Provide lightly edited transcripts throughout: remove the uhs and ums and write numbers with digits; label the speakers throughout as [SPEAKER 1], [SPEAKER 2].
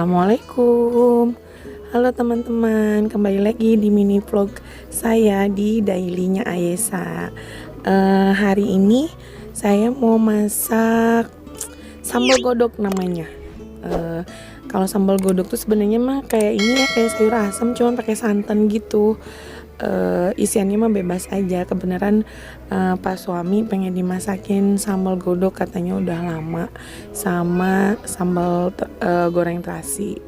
[SPEAKER 1] Assalamualaikum. Halo teman-teman, kembali lagi di mini vlog saya di Dailynya Ayesa. Hari ini saya mau masak sambal godok namanya. Kalau sambal godok tuh sebenarnya mah kayak ini ya, kayak sayur asam cuman pakai santan gitu. Isiannya mah bebas aja. Kebenaran Pak suami pengen dimasakin sambal godok, katanya udah lama, sama sambal goreng terasi.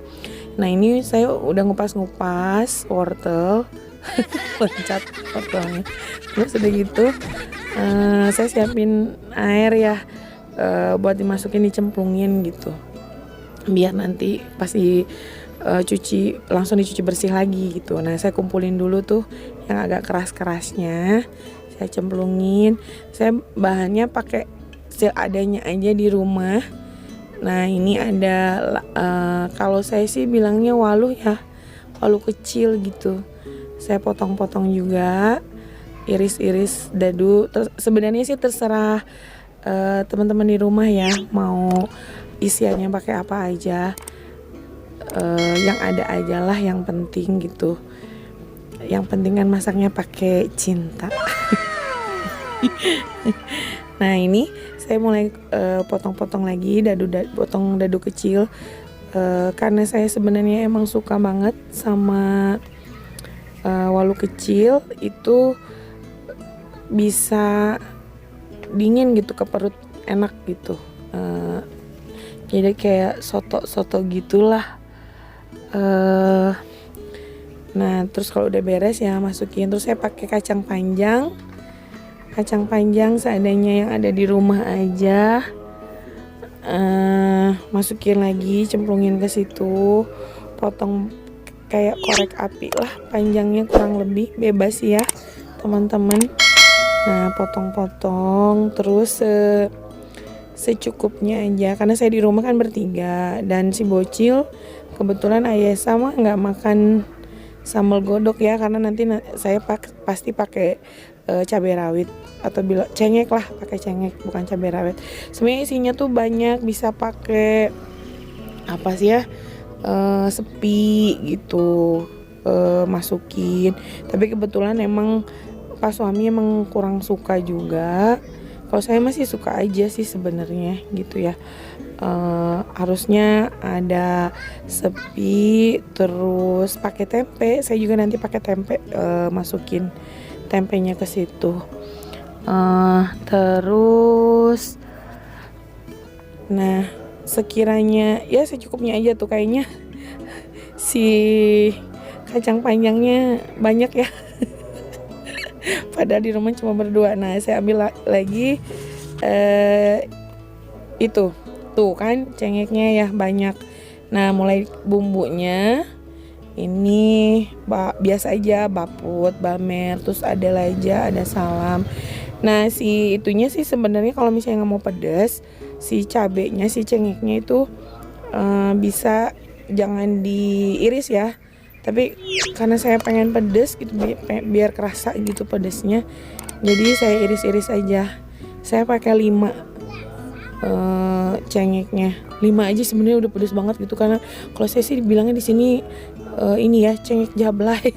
[SPEAKER 1] Nah ini saya udah ngupas wortel. Loncat wortelnya. Terus udah gitu saya siapin air ya, buat dimasukin, dicemplungin gitu, biar nanti pasti cuci, langsung dicuci bersih lagi gitu. Nah saya kumpulin dulu tuh yang agak keras-kerasnya, saya cemplungin. Saya bahannya pakai seadanya aja di rumah. Nah ini ada kalau saya sih bilangnya waluh ya, waluh kecil gitu. Saya potong-potong juga, iris-iris dadu. Sebenarnya sih terserah teman-teman di rumah ya, mau isiannya pakai apa aja. Yang ada aja lah, yang penting gitu. Yang penting kan masaknya pakai cinta. Nah ini saya mulai potong-potong lagi, potong dadu kecil. Karena saya sebenarnya emang suka banget sama walu kecil, itu bisa dingin gitu ke perut, enak gitu. Jadi kayak soto-soto gitulah. Nah terus kalau udah beres ya masukin. Terus saya pakai kacang panjang seadanya yang ada di rumah aja. Masukin lagi, cemplungin ke situ, potong kayak korek api lah, panjangnya kurang lebih, bebas ya teman-teman. Nah potong-potong terus secukupnya aja, karena saya di rumah kan bertiga, dan si bocil kebetulan Ayesa mah nggak makan sambal godok ya, karena nanti saya pasti pakai cabai rawit, atau bila cengek lah, pakai cengek bukan cabai rawit. Sebenarnya isinya tuh banyak, bisa pakai apa sih ya, sepi gitu, masukin. Tapi kebetulan emang Pak suami emang kurang suka juga. Kalau saya masih suka aja sih sebenarnya gitu ya. Harusnya ada sepi, terus pakai tempe. Saya juga nanti pakai tempe, masukin tempenya ke situ. Terus nah sekiranya ya secukupnya aja tuh kayaknya. Si kacang panjangnya banyak ya. Padahal di rumah cuma berdua. Nah saya ambil lagi itu tuh kan cengeknya ya banyak. Nah mulai bumbunya ini biasa aja, baput, bamer, terus ada laja, ada salam. Nah si itunya sih sebenarnya kalau misalnya nggak mau pedas, si cabenya, si cengeknya itu bisa jangan diiris ya. Tapi karena saya pengen pedas gitu, biar kerasa gitu pedasnya, jadi saya iris-iris aja. Saya pakai 5 cengeknya, 5 aja sebenarnya udah pedas banget gitu. Karena kalau saya sih bilangnya di sini ini ya, cengek jablay.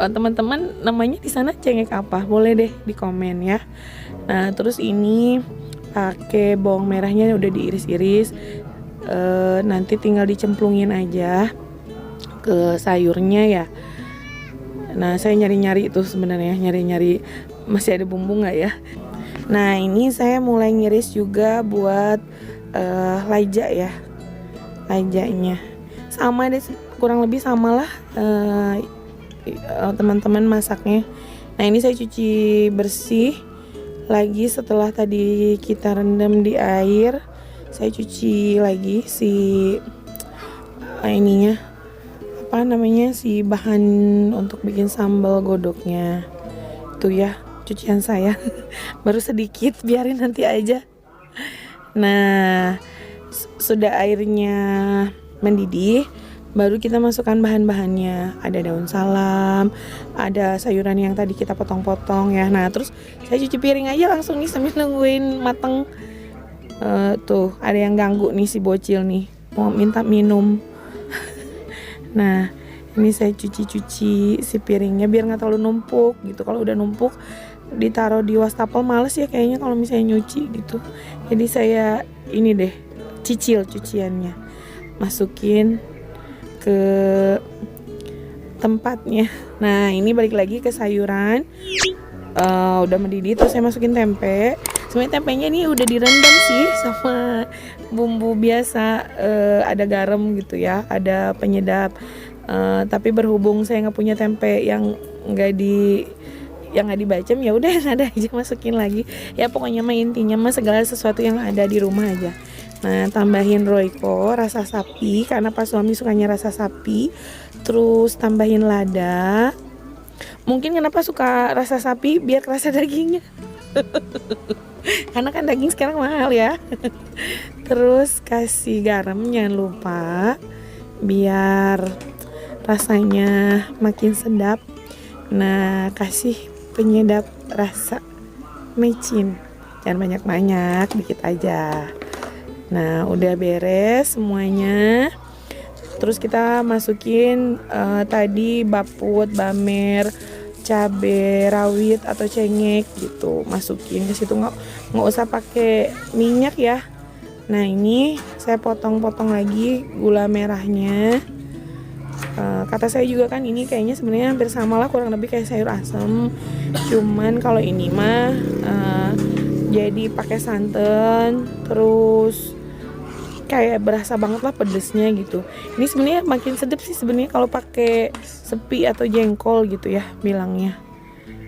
[SPEAKER 1] Teman-teman namanya di sana cengek apa? Boleh deh di komen ya. Nah terus ini pakai bawang merahnya udah diiris-iris. Nanti tinggal dicemplungin aja ke sayurnya ya. Nah saya nyari-nyari itu sebenarnya, nyari-nyari masih ada bumbu nggak ya. Nah ini saya mulai ngiris juga buat laja ya, lajanya sama deh, kurang lebih sama lah teman-teman masaknya. Nah ini saya cuci bersih lagi setelah tadi kita rendam di air. Saya cuci lagi si ininya, apa namanya, si bahan untuk bikin sambal godoknya. Tuh ya cucian saya. Baru sedikit, biarin nanti aja. Nah sudah airnya mendidih, baru kita masukkan bahan-bahannya. Ada daun salam, ada sayuran yang tadi kita potong-potong ya. Nah terus saya cuci piring aja langsung nih sambil nungguin mateng. Tuh ada yang ganggu nih si bocil nih, mau minta minum. Nah ini saya cuci-cuci si piringnya biar nggak terlalu numpuk gitu. Kalau udah numpuk ditaruh di wastafel males ya kayaknya kalau misalnya nyuci gitu. Jadi saya ini deh cicil cuciannya, masukin ke tempatnya. Nah ini balik lagi ke sayuran. Udah mendidih terus saya masukin tempe. Sebenarnya tempenya ini udah direndam sih sama bumbu biasa, ada garam gitu ya, ada penyedap. Tapi berhubung saya nggak punya tempe yang nggak dibacem, ya udah yang ada aja masukin lagi. Ya pokoknya mah intinya mah segala sesuatu yang ada di rumah aja. Nah tambahin Royco rasa sapi karena pas suami sukanya rasa sapi. Terus tambahin lada. Mungkin kenapa suka rasa sapi biar kerasa dagingnya. Karena kan daging sekarang mahal ya. Terus kasih garam jangan lupa biar rasanya makin sedap. Nah kasih penyedap rasa micin, jangan banyak-banyak, dikit aja. Nah udah beres semuanya. Terus kita masukin tadi baput, bamer, cabe rawit atau cengek gitu, masukin ke situ. Nggak usah pakai minyak ya. Nah ini saya potong-potong lagi gula merahnya. Kata saya juga kan ini kayaknya sebenarnya hampir sama lah, kurang lebih kayak sayur asem. Cuman kalau ini mah jadi pakai santan, terus kayak berasa banget lah pedesnya gitu. Ini sebenarnya makin sedap sih sebenarnya kalau pakai sepi atau jengkol gitu ya bilangnya.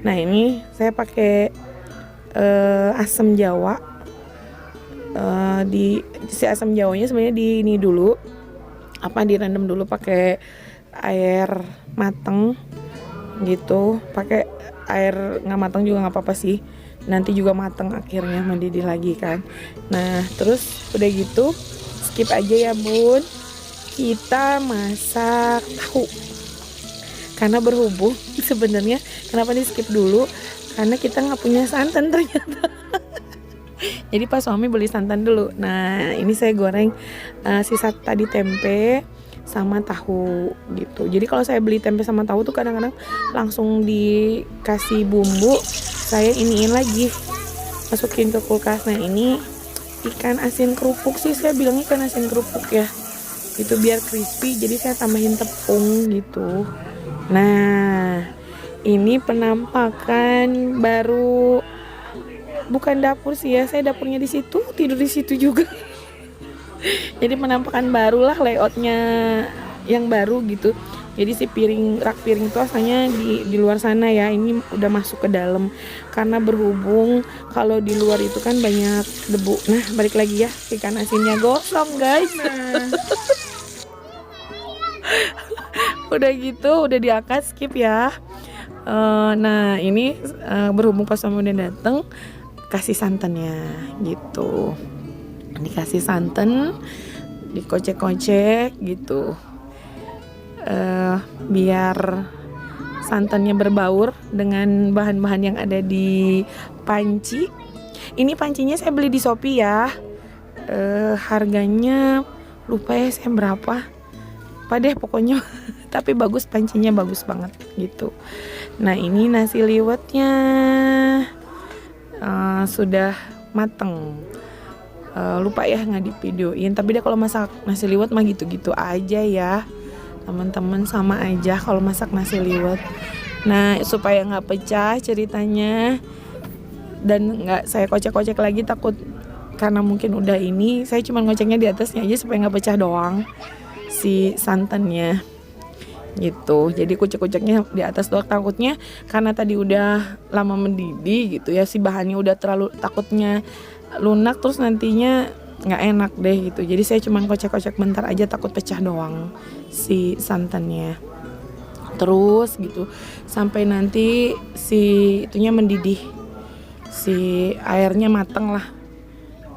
[SPEAKER 1] Nah ini saya pakai asam jawa. Si asam jawanya sebenarnya di ini dulu, direndam dulu pakai air mateng gitu. Pakai air nggak mateng juga nggak apa-apa sih, nanti juga mateng akhirnya mendidih lagi kan. Nah terus udah gitu skip aja ya bun, kita masak tahu. Karena berhubung sebenarnya kenapa di skip dulu, karena kita nggak punya santan ternyata. Jadi pas suami beli santan dulu. Nah ini saya goreng sisa tadi tempe sama tahu gitu. Jadi kalau saya beli tempe sama tahu tuh kadang-kadang langsung dikasih bumbu, saya iniin lagi, masukin ke kulkas. Nah ini ikan asin kerupuk sih, saya bilangnya ikan asin kerupuk ya, itu biar crispy, jadi saya tambahin tepung gitu. Nah ini penampakan baru, bukan dapur sih ya, saya dapurnya di situ, tidur di situ juga. Jadi penampakan baru lah, layoutnya yang baru gitu. Jadi si rak piring itu asalnya di luar sana ya, ini udah masuk ke dalam. Karena berhubung kalau di luar itu kan banyak debu. Nah balik lagi ya, ikan asinnya gosong guys. Udah gitu, udah diangkat, skip ya. Nah ini berhubung pas suami udah dateng, kasih santannya gitu. Dikasih santan, dikocek-kocek gitu, biar santannya berbaur dengan bahan-bahan yang ada di panci. Ini pancinya saya beli di Shopee ya. Harganya lupa ya saya berapa, deh pokoknya. Tapi bagus, pancinya bagus banget gitu. Nah ini nasi liwetnya sudah mateng. Lupa ya nggak di videoin, tapi deh kalau masak nasi liwet mah gitu-gitu aja ya teman-teman, sama aja kalau masak nasi liwet. Nah supaya nggak pecah ceritanya dan nggak saya kocek-kocek lagi, takut karena mungkin udah ini, saya cuma ngoceknya di atasnya aja supaya nggak pecah doang si santannya gitu. Jadi kucek-kuceknya di atas doang, takutnya karena tadi udah lama mendidih gitu ya, si bahannya udah terlalu, takutnya lunak terus nantinya nggak enak deh gitu. Jadi saya cuma kocek-kocek bentar aja, takut pecah doang si santannya. Terus gitu sampai nanti si itunya mendidih, si airnya mateng lah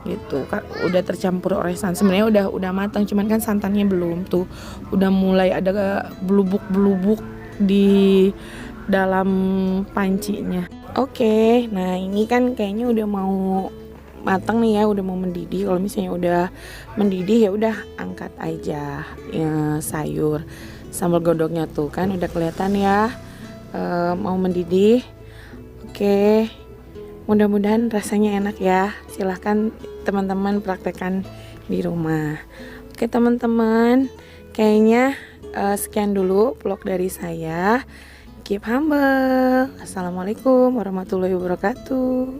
[SPEAKER 1] gitu kan, udah tercampur oresan. Sebenarnya udah matang, cuman kan santannya belum, tuh udah mulai ada belubuk-belubuk di dalam pancinya. Oke, nah ini kan kayaknya udah mau matang nih ya, udah mau mendidih. Kalau misalnya udah mendidih ya udah angkat aja ya, sayur sambal godoknya tuh kan udah kelihatan ya mau mendidih. Oke, mudah-mudahan rasanya enak ya. Silahkan teman-teman praktekkan di rumah. Oke teman-teman, kayaknya sekian dulu vlog dari saya. Keep humble. Assalamualaikum warahmatullahi wabarakatuh.